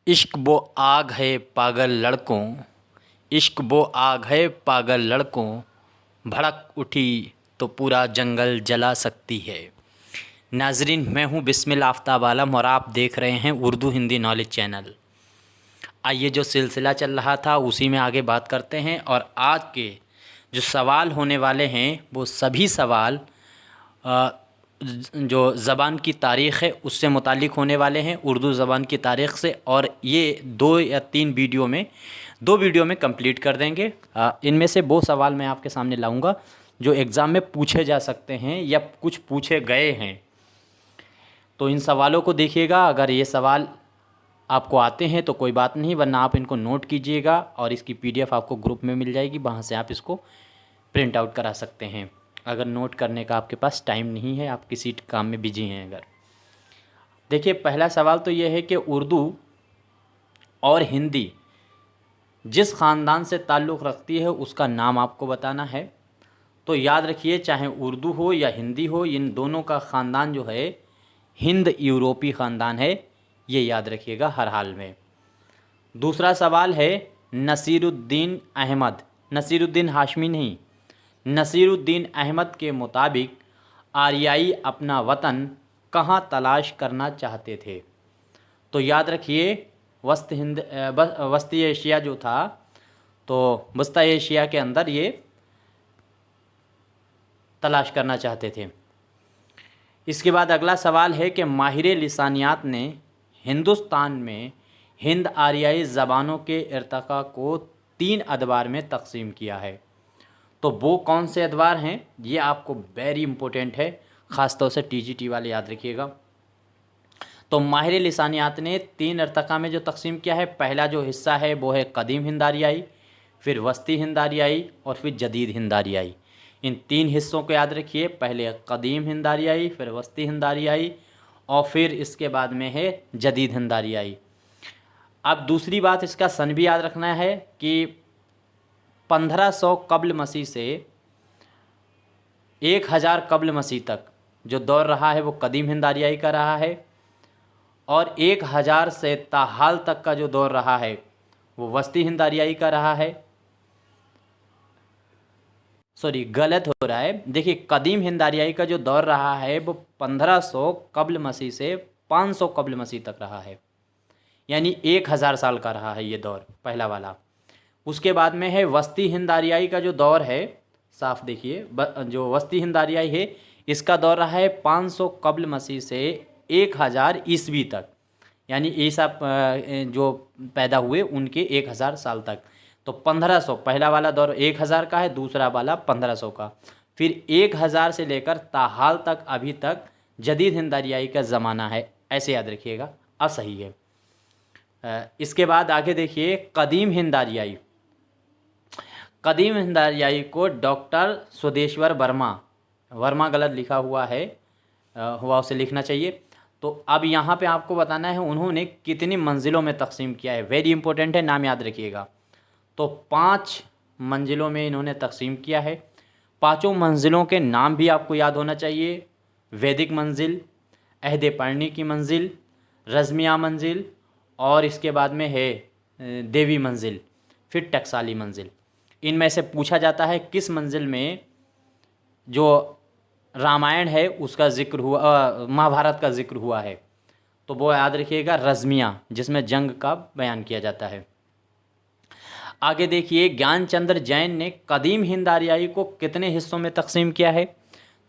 इश्क वो आग है पागल लड़कों, इश्क वो आग है पागल लड़कों, भड़क उठी तो पूरा जंगल जला सकती है। नाजरीन, मैं हूं बिस्मिल आफ्ताब आलम और आप देख रहे हैं उर्दू हिंदी नॉलेज चैनल। आइए, जो सिलसिला चल रहा था उसी में आगे बात करते हैं। और आज के जो सवाल होने वाले हैं वो सभी सवाल अ, जो ज़बान की तारीख़ है उससे मुतालिक होने वाले हैं, उर्दू ज़बान की तारीख़ से। और ये 2 या 3 वीडियो में कंप्लीट कर देंगे। इनमें से वो सवाल मैं आपके सामने लाऊंगा जो एग्ज़ाम में पूछे जा सकते हैं या कुछ पूछे गए हैं। तो इन सवालों को देखिएगा। अगर ये सवाल आपको आते हैं तो कोई बात नहीं, वरना आप इनको नोट कीजिएगा और इसकी PDF आपको ग्रुप में मिल जाएगी, वहाँ से आप इसको प्रिंट आउट करा सकते हैं। अगर नोट करने का आपके पास टाइम नहीं है, आप किसी काम में बिजी हैं अगर। देखिए, पहला सवाल तो ये है कि उर्दू और हिंदी जिस ख़ानदान से ताल्लुक़ रखती है उसका नाम आपको बताना है। तो याद रखिए, चाहे उर्दू हो या हिंदी हो, इन दोनों का ख़ानदान जो है हिंद यूरोपी ख़ानदान है, ये याद रखिएगा हर हाल में। दूसरा सवाल है नसीरुद्दीन अहमद, नसीरुद्दीन हाशमी नहीं, नसीरुद्दीन अहमद के मुताबिक आर्याई अपना वतन कहाँ तलाश करना चाहते थे। तो याद रखिए, वस्ती एशिया जो था, तो वस्ती एशिया के अंदर ये तलाश करना चाहते थे। इसके बाद अगला सवाल है कि माहिर लिसानियात ने हिंदुस्तान में हिंद आर्याई ज़बानों के इर्तिका को 3 अदवार में तकसीम किया है। तो वो कौन से अदवार हैं, ये आपको वेरी इंपॉर्टेंट है, ख़ास तौर से TGT वाले याद रखिएगा। तो माहिर लिसानियात ने 3 इर्तिका में जो तकसीम किया है, पहला जो हिस्सा है वो है कदीम हिंद आर्याई, फिर वस्ती हिंद आर्याई और फिर जदीद हिंद आर्याई। इन 3 हिस्सों को याद रखिए, पहले कदीम हिंद आर्याई, फिर वस्ती हिंद आर्याई और फिर इसके बाद में है जदीद हिंद आर्याई। अब दूसरी बात, इसका सन भी याद रखना है कि 1500 कब्ल मसीह से 1000 कब्ल मसीह तक जो दौर रहा है वो कदीम हिंद आर्याई का रहा है, और 1000 से ताहाल तक का जो दौर रहा है वो वस्ती हिंद आर्याई का रहा है। सॉरी, गलत हो रहा है। देखिए, कदीम हिंद आर्याई का जो दौर रहा है वो 1500 कब्ल मसीह से 500 कब्ल मसीह तक रहा है, यानी 1000 साल का रहा है ये दौर, पहला वाला। उसके बाद में है वस्ती हिंद आर्याई का जो दौर है, साफ देखिए, जो वस्ती हिंद आर्याई है इसका दौर रहा है 500 कब्ल मसीह से 1000 ईस्वी तक, यानी ईसा जो पैदा हुए उनके 1000 साल तक। तो 1500 पहला वाला दौर 1000 का है, दूसरा वाला 1500 का, फिर 1000 से लेकर ताहाल तक अभी तक जदीद हिंद आर्याई का ज़माना है, ऐसे याद रखिएगा। अब सही है। इसके बाद आगे देखिए, कदीम हिंद आर्याई, कदीम हिंद आर्याई को डॉक्टर स्वदेश्वर वर्मा, वर्मा गलत लिखा हुआ है, हुआ उसे लिखना चाहिए। तो अब यहाँ पे आपको बताना है उन्होंने कितनी मंजिलों में तकसीम किया है, वेरी इंपॉर्टेंट है, नाम याद रखिएगा। तो 5 मंजिलों में इन्होंने तकसीम किया है। पाँचों मंजिलों के नाम भी आपको याद होना चाहिए, वैदिक मंजिल, अहद परनी की मंजिल, रज़मिया मंजिल और इसके बाद में है देवी मंजिल, फिर टकसाली मंजिल। इनमें से पूछा जाता है किस मंजिल में जो रामायण है उसका जिक्र हुआ, महाभारत का जिक्र हुआ है, तो वो याद रखिएगा रज़मिया, जिसमें जंग का बयान किया जाता है। आगे देखिए, ज्ञानचंद्र जैन ने कदीम हिंद आर्याई को कितने हिस्सों में तकसीम किया है।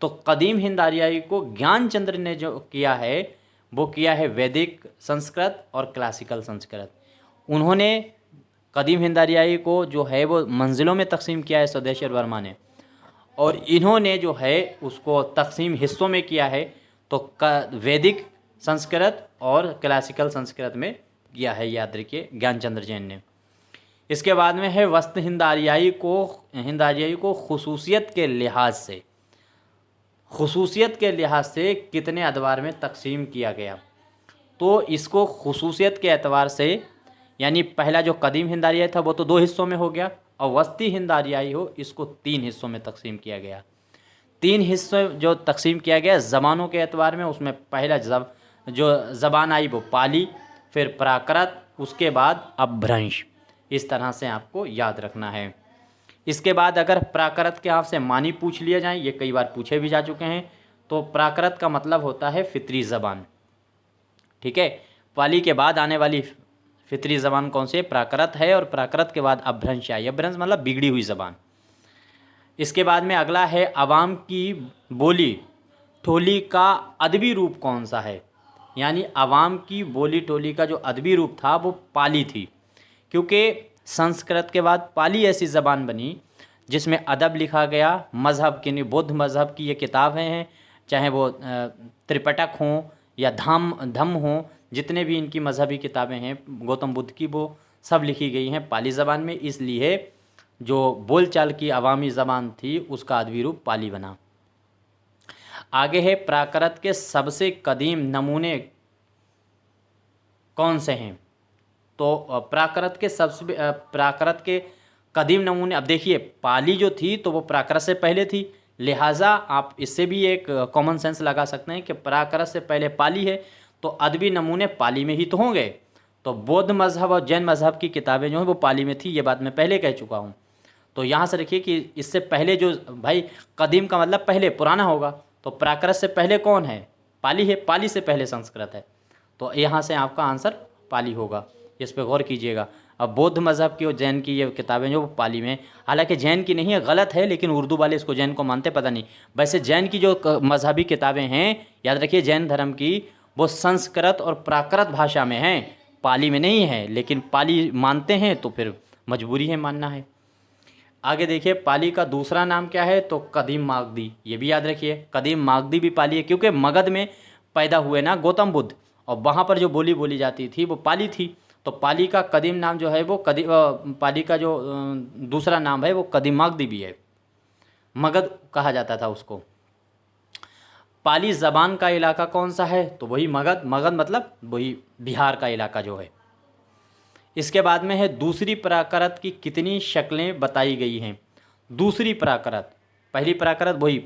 तो कदीम हिंद आर्याई को ज्ञानचंद्र ने जो किया है वो किया है वैदिक संस्कृत और क्लासिकल संस्कृत। उन्होंने कदीम हिंद आर्याई को जो है वो मंजिलों में तकसीम किया है स्वदेश्वर वर्मा ने, और इन्होंने जो है उसको तकसीम हिस्सों में किया है, तो वैदिक संस्कृत और क्लासिकल संस्कृत में किया है, याद रखिए, ज्ञानचंद्र जैन ने। इसके बाद में है वस्त हिंद आर्याई को खुसूसियत के लिहाज से, खुसूसियत के लिहाज से कितने अदवार में तकसीम किया गया। तो इसको खुसूसियत के एतबार से, यानी पहला जो कदीम हिंद आर्याई था वो तो 2 हिस्सों में हो गया, और वस्ती हिंद आर्याई हो इसको 3 हिस्सों में तकसीम किया गया। 3 हिस्सों जो तकसीम किया गया ज़बानों के एतबार में, उसमें पहला जो ज़बान आई वो पाली, फिर प्राकृत, उसके बाद अपभ्रंश। इस तरह से आपको याद रखना है। इसके बाद अगर प्राकृत के आपसे मानी पूछ लिया जाए, ये कई बार पूछे भी जा चुके हैं, तो प्राकृत का मतलब होता है फितरी ज़बान। ठीक है, पाली के बाद आने वाली फितरी ज़बान कौन से? प्राकृत है, और प्राकृत के बाद अपभ्रंश आई। अपभ्रंश मतलब बिगड़ी हुई ज़बान। इसके बाद में अगला है अवाम की बोली टोली का अदबी रूप कौन सा है? यानी अवाम की बोली टोली का जो अदबी रूप था वो पाली थी, क्योंकि संस्कृत के बाद पाली ऐसी ज़बान बनी जिसमें अदब लिखा गया। मज़हब की, बौद्ध मज़हब की ये किताबें हैं, चाहे वो त्रिपिटक हों या धम्म हों, जितने भी इनकी मज़हबी किताबें हैं गौतम बुद्ध की, वो सब लिखी गई हैं पाली ज़बान में। इसलिए जो बोलचाल की अवामी ज़बान थी उसका अदबी रूप पाली बना। आगे है प्राकृत के सबसे कदीम नमूने कौन से हैं? तो प्राकृत के कदीम नमूने, अब देखिए पाली जो थी तो वो प्राकृत से पहले थी, लिहाजा आप इससे भी एक कॉमन सेंस लगा सकते हैं कि प्राकृत से पहले पाली है तो अदबी नमूने पाली में ही तो होंगे। तो बौद्ध मज़हब और जैन मज़हब की किताबें जो हैं वो पाली में थी, ये बात मैं पहले कह चुका हूँ। तो यहाँ से देखिए कि इससे पहले जो, भाई कदीम का मतलब पहले, पुराना होगा, तो प्राकृत से पहले कौन है? पाली है, पाली से पहले संस्कृत है, तो यहाँ से आपका आंसर पाली होगा। इस पर गौर कीजिएगा। अब बौद्ध मज़हब की और जैन की ये किताबें जो पाली में, हालांकि जैन की नहीं है, गलत है, लेकिन उर्दू वाले इसको जैन को मानते, पता नहीं। वैसे जैन की जो मज़हबी किताबें हैं, याद रखिए जैन धर्म की, वो संस्कृत और प्राकृत भाषा में हैं, पाली में नहीं है, लेकिन पाली मानते हैं तो फिर मजबूरी है मानना है। आगे देखिए पाली का दूसरा नाम क्या है? तो कदीम मागधी। ये भी याद रखिए, कदीम मागधी भी पाली है, क्योंकि मगध में पैदा हुए ना गौतम बुद्ध, और वहाँ पर जो बोली बोली जाती थी वो पाली थी। तो पाली का कदीम नाम जो है वो पाली का जो दूसरा नाम है वो कदीम मागधी भी है, मगध कहा जाता था उसको। पाली ज़बान का इलाका कौन सा है? तो वही मगध। मगध मतलब वही बिहार का इलाका जो है। इसके बाद में है दूसरी प्राकृत की कितनी शक्लें बताई गई हैं? दूसरी प्राकृत, पहली प्राकृत वही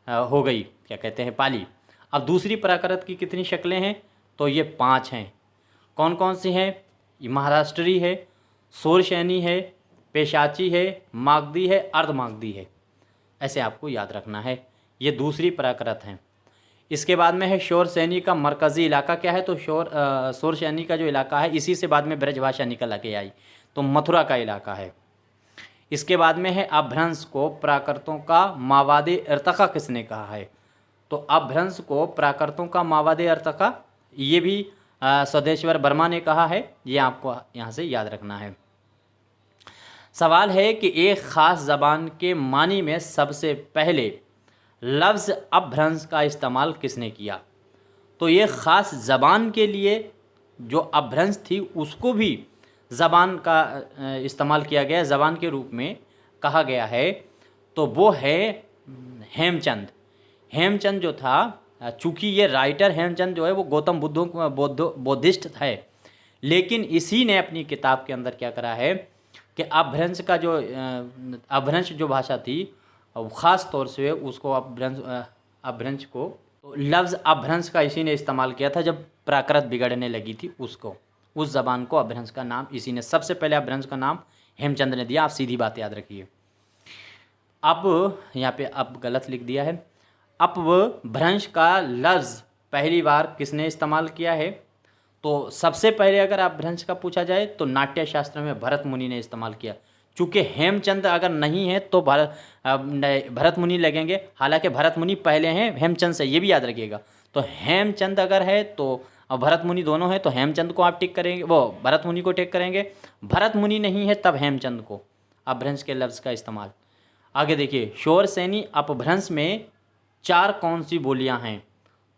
हो गई, क्या कहते हैं, पाली। अब दूसरी प्राकृत की कितनी शक्लें हैं? तो ये 5 हैं। कौन कौन सी हैं? ये महाराष्ट्री है, शोरशैनी है, पेशाची है, मागधी है, अर्धमागधी है। ऐसे आपको याद रखना है, ये दूसरी प्राकृत हैं। इसके बाद में है शोरशैनी का मरकज़ी इलाका क्या है? तो शोरशैनी का जो इलाका है, इसी से बाद में ब्रजभाषा निकल के आई, तो मथुरा का इलाका है। इसके बाद में है अपभ्रंश को प्राकृतों का मावादे इर्तका किसने कहा है? तो अपभ्रंश को प्राकृतों का मावादे इर्तका, ये भी स्वदेश्वर वर्मा ने कहा है, ये आपको यहाँ से याद रखना है। सवाल है कि एक ख़ास ज़बान के मानी में सबसे पहले लफ्ज़ अपभ्रंश का इस्तेमाल किसने किया? तो ये ख़ास ज़बान के लिए जो अपभ्रंश थी उसको भी ज़बान का इस्तेमाल किया गया, ज़बान के रूप में कहा गया है, तो वो है हेमचंद। हेमचंद जो था, चूँकि ये राइटर हेमचंद जो है वो गौतम बौद्धिस्ट है, लेकिन इसी ने अपनी किताब के अंदर क्या करा है कि अपभ्रंश जो भाषा थी, ख़ास तौर से उसको अपभ्रंश को, तो लफ्ज़ अपभ्रंश का इसी ने इस्तेमाल किया था जब प्राकृत बिगड़ने लगी थी, उसको, उस ज़बान को अपभ्रंश का नाम इसी ने, सबसे पहले अपभ्रंश का नाम हेमचंद ने दिया। आप सीधी बात याद रखिए। अब यहाँ पे अब गलत लिख दिया है। अपभ्रंश का लफ्ज़ पहली बार किसने इस्तेमाल किया है? तो सबसे पहले अगर अपभ्रंश का पूछा जाए तो नाट्य शास्त्र में भरत मुनि ने इस्तेमाल किया। चूँकि हेमचंद अगर नहीं है तो भरत मुनि लगेंगे, हालांकि भरत मुनि पहले हैं हेमचंद से, ये भी याद रखिएगा। तो हेमचंद अगर है तो भरत मुनि दोनों हैं, तो हेमचंद को आप टिक करेंगे, वो भरत मुनि को टिक करेंगे। भरत मुनि नहीं है तब हेमचंद को अपभ्रंश के लफ्ज़ का इस्तेमाल। आगे देखिए, शोरशैनी अपभ्रंश में 4 कौन सी बोलियाँ हैं?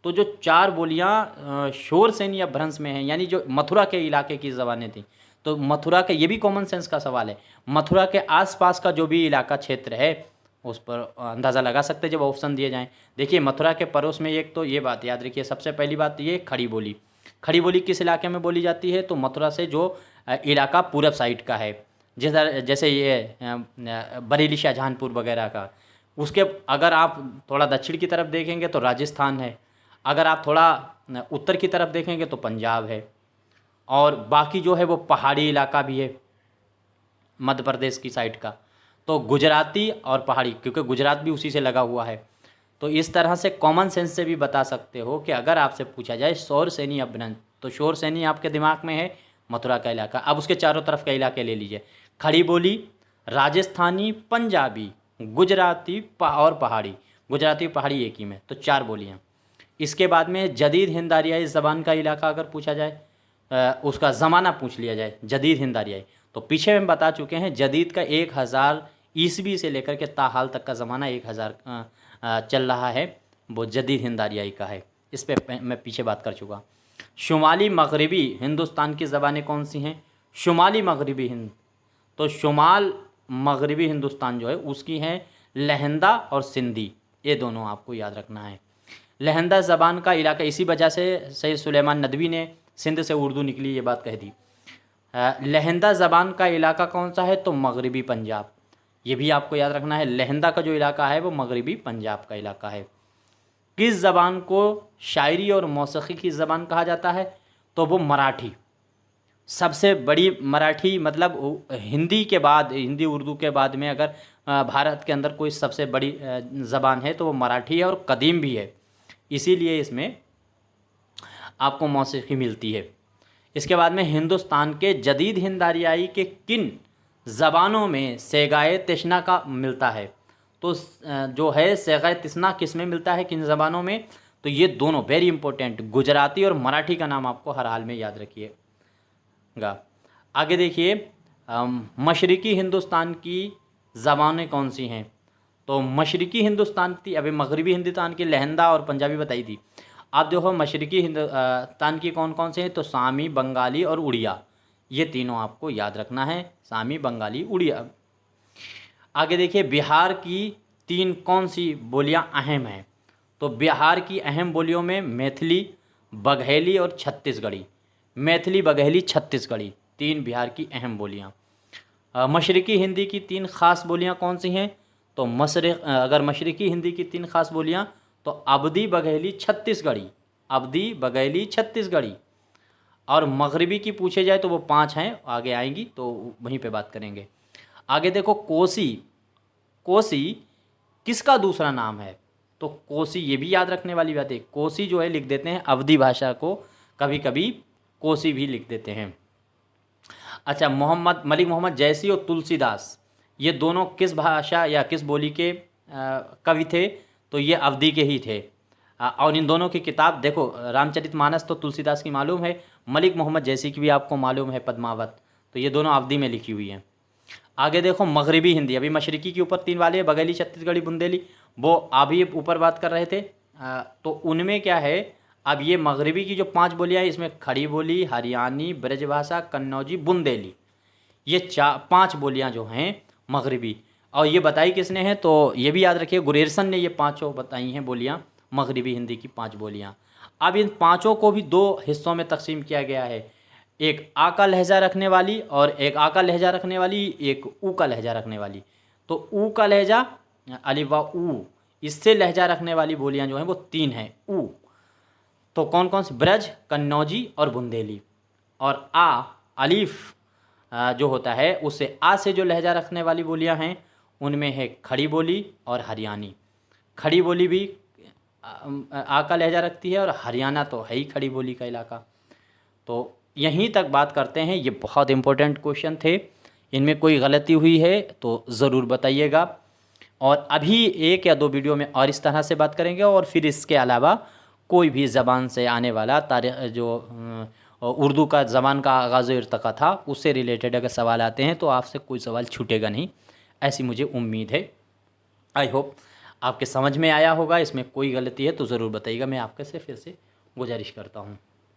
तो जो 4 बोलियाँ शोरशैनी अपभ्रंश में हैं, यानी जो मथुरा के इलाके की ज़बानें थी, तो मथुरा के, ये भी कॉमन सेंस का सवाल है, मथुरा के आसपास का जो भी इलाका क्षेत्र है उस पर अंदाज़ा लगा सकते हैं जब ऑप्शन दिए जाएं। देखिए देखिए मथुरा के पड़ोस में एक, तो ये बात याद रखिए, सबसे पहली बात ये खड़ी बोली। खड़ी बोली किस इलाके में बोली जाती है? तो मथुरा से जो इलाका पूरब साइड का है, जैसे ये बरेली शाहजहांपुर वगैरह का। उसके अगर आप थोड़ा दक्षिण की तरफ देखेंगे तो राजस्थान है, अगर आप थोड़ा उत्तर की तरफ देखेंगे तो पंजाब है। और बाकी जो है वो पहाड़ी इलाका भी है मध्य प्रदेश की साइड का। तो गुजराती और पहाड़ी, क्योंकि गुजरात भी उसी से लगा हुआ है। तो इस तरह से कॉमन सेंस से भी बता सकते हो कि अगर आपसे पूछा जाए शौरसेनी अपभ्रंश, तो शौरसेनी आपके दिमाग में है मथुरा का इलाका। अब उसके चारों तरफ के इलाके ले लीजिए, खड़ी बोली, राजस्थानी, पंजाबी, गुजराती और पहाड़ी। गुजराती पहाड़ी एक ही में, तो 4 बोलियाँ। इसके बाद में जदीद हिंद आरियाई ज़बान का इलाका अगर पूछा जाए, उसका ज़माना पूछ लिया जाए, जदीद हिंद आरियाई, तो पीछे हम बता चुके हैं जदीद का 1000 ईस्वी से लेकर के ताहाल तक का ज़माना 1000 चल रहा है, वो जदीद हिंद आरियाई का है। इस पे मैं पीछे बात कर चुका। शुमाली मगरबी हिंदुस्तान की ज़बानें कौन सी हैं? शुमाली मगरबी हिंद, तो शुमाल मगरबी हिंदुस्तान जो है उसकी हैं लहंदा और सिंधी, ये दोनों आपको याद रखना है। लहंदा ज़बान का इलाका, इसी वजह से सैयद सुलेमान नदवी ने सिंध से उर्दू निकली ये बात कह दी। लहंदा ज़बान का इलाका कौन सा है? तो मगरबी पंजाब, ये भी आपको याद रखना है। लहंदा का जो इलाका है वो मगरबी पंजाब का इलाका है। किस ज़बान को शायरी और मौसीकी की ज़बान कहा जाता है? तो वो मराठी, सबसे बड़ी मराठी, मतलब हिंदी के बाद, हिंदी उर्दू के बाद में अगर भारत के अंदर कोई सबसे बड़ी ज़बान है तो वो मराठी है, और कदीम भी है, इसीलिए इसमें आपको मौसीकी मिलती है। इसके बाद में हिंदुस्तान के जदीद हिंद आरियाई के किन ज़बानों में सेगाए तिश्ना का मिलता है? तो जो है सेगाए तिश्ना किस में मिलता है, किन ज़बानों में? तो ये दोनों वेरी इंपॉर्टेंट, गुजराती और मराठी का नाम आपको हर हाल में याद रखिएगा। आगे देखिए, मशरिकी हिंदुस्तान की ज़बानें कौन सी हैं? तो मशरिकी हिंदुस्तान थी, अभी मगरबी हिंदुस्तान की लहंदा और पंजाबी बताई थी। आप देखो मशरिकी हिंदुस्तान की कौन कौन से हैं? तो सामी, बंगाली और उड़िया, ये तीनों आपको याद रखना है, सामी, बंगाली, उड़िया। आगे देखिए, बिहार की 3 कौन सी बोलियां अहम हैं? तो बिहार की अहम बोलियों में मैथिली, बघेली और छत्तीसगढ़ी। मैथिली, बघेली, छत्तीसगढ़ी, 3 बिहार की अहम बोलियां। मशरिकी हिंदी की 3 ख़ास बोलियां कौन सी हैं? तो अगर मशरिकी हिंदी की 3 ख़ास बोलियां, तो अवधी, बघेली, छत्तीसगढ़ी, अवधी, बघेली, छत्तीसगढ़ी। और मगरबी की पूछे जाए तो वो 5 हैं, आगे आएंगी तो वहीं पे बात करेंगे। आगे देखो, कोसी, कोसी किसका दूसरा नाम है? तो कोसी, ये भी याद रखने वाली बात है, कोसी जो है लिख देते हैं अवधी भाषा को, कभी कभी कोसी भी लिख देते हैं। अच्छा, मलिक मोहम्मद जैसी और तुलसीदास, ये दोनों किस भाषा या किस बोली के कवि थे? तो ये अवधी के ही थे। और इन दोनों की किताब देखो, रामचरितमानस तो तुलसीदास की मालूम है, मलिक मोहम्मद जैसी की भी आपको मालूम है, पद्मावत, तो ये दोनों अवधी में लिखी हुई हैं। आगे देखो, मगरबी हिंदी, अभी मशरिकी के ऊपर 3 वाले, बघेली, छत्तीसगढ़ी, बुंदेली, वो अभी ऊपर बात कर रहे थे। तो उनमें क्या है, अब ये मगरबी की जो 5 बोलियाँ हैं, इसमें खड़ी बोली, हरियाणी, ब्रजभाषा, कन्नौजी, बुंदेली, ये 5 बोलियाँ जो हैं मगरबी। और ये बताई किसने हैं? तो ये भी याद रखिए, गुरेरसन ने ये 5 बताई हैं बोलियाँ, मगरबी हिंदी की 5 बोलियाँ। अब इन 5 को भी 2 हिस्सों में तकसीम किया गया है, एक आ का लहजा रखने वाली और एक आ का लहजा रखने वाली, एक ऊ का लहजा रखने वाली। तो ऊ का लहजा, अलिफ व ऊ, इससे लहजा रखने वाली बोलियां जो हैं वो 3 हैं, ऊ। तो कौन कौन सी? ब्रज, कन्नौजी और बुंदेली। और आ, अलिफ जो होता है, उससे आ से जो लहजा रखने वाली बोलियां हैं उनमें है खड़ी बोली और हरियाणी। खड़ी बोली भी आ का लहजा रखती है, और हरियाणा तो है ही खड़ी बोली का इलाका। तो यहीं तक बात करते हैं, ये बहुत इंपॉर्टेंट क्वेश्चन थे, इनमें कोई गलती हुई है तो ज़रूर बताइएगा। और अभी 1 या 2 वीडियो में और इस तरह से बात करेंगे, और फिर इसके अलावा कोई भी ज़बान से आने वाला तारीख़, जो उर्दू का ज़बान का आगाज़ इर्तक़ा था, उससे रिलेटेड अगर सवाल आते हैं तो आपसे कोई सवाल छूटेगा नहीं, ऐसी मुझे उम्मीद है। आई होप आपके समझ में आया होगा, इसमें कोई गलती है तो ज़रूर बताइएगा, मैं आपके से फिर से गुजारिश करता हूँ।